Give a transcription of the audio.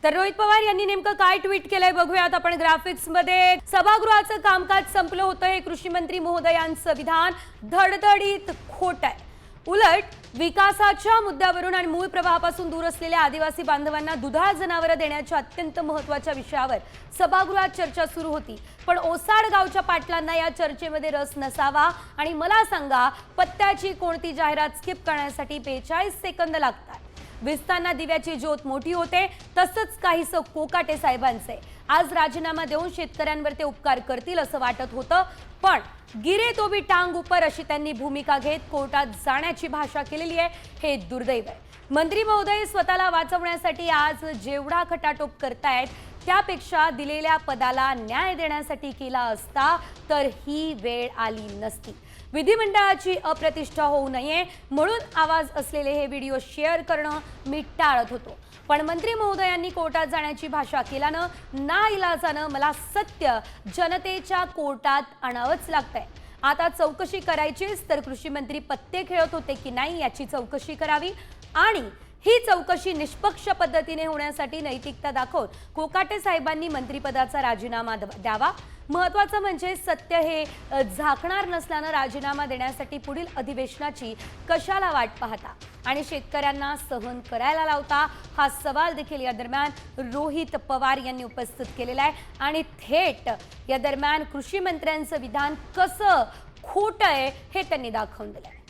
तर रोहित पवार यांनी नेमकं काय ट्विट केलंय बघूयात आपण ग्राफिक्स मध्ये। सभागृहाचं कामकाज संपलं होतं हे कृषी मंत्री महोदयांचं विधान धडधडीत खोट आहे। उलट विकासाच्या मुद्द्यावरून आणि मूळ प्रवाहापासून दूर असलेल्या आदिवासी बांधवांना दुधाळ जनावरं देण्याच्या अत्यंत महत्त्वाच्या विषयावर सभागृहात चर्चा सुरू होती। पण ओसाड गावच्या पाटलांना या चर्चेमध्ये रस नसावा आणि मला सांगा पत्त्याची कोणती जाहिरात स्किप करण्यासाठी 42 सेकंद लागतात। विस्तांना दिव्याची ज्योत मोठी होते तसंच काहीसं कोकाटे साहेबांचे आज राजीनामा देऊन शेतकऱ्यांवर ते उपकार करतील असं वाटत होतं, पण गिरे तो भी टांग ऊपर अशी त्यांनी भूमिका घेत कोर्टात जाण्याची भाषा केलेली आहे। हे दुर्दैव आहे। मंत्री महोदय स्वतःला वाचवण्यासाठी आज जेवढा खटाटोप करतायत त्यापेक्षा दिलेल्या पदाला न्याय देण्यासाठी केला असता तर ही वेळ आली नसती। विधिमंडळाची अप्रतिष्ठा होऊ नये म्हणून आवाज असलेले हे व्हिडिओ शेअर करणं मी टाळत होतो, पण मंत्री महोदयांनी कोर्टात जाण्याची भाषा केल्यानं नाइलाजानं मला सत्य जनतेच्या कोर्टात आणावंच लागतंय। आता चौकशी करायचीच तर कृषी मंत्री पत्ते खेळत होते की नाही याची चौकशी करावी आणि ही चौकशी निष्पक्ष पद्धतीने होण्यासाठी नैतिकता दाखवून कोकाटे साहेबांनी मंत्रिपदाचा राजीनामा द्यावा। महत्त्वाचं म्हणजे सत्य हे झाकणार नसल्यानं राजीनामा देण्यासाठी पुढील अधिवेशनाची कशाला वाट पाहता आणि शेतकऱ्यांना सहन करायला लावता हा सवाल देखील या दरम्यान रोहित पवार यांनी उपस्थित केलेला आहे आणि थेट या दरम्यान कृषी मंत्र्यांचं विधान कसं खोटं आहे हे त्यांनी दाखवून दिलंय।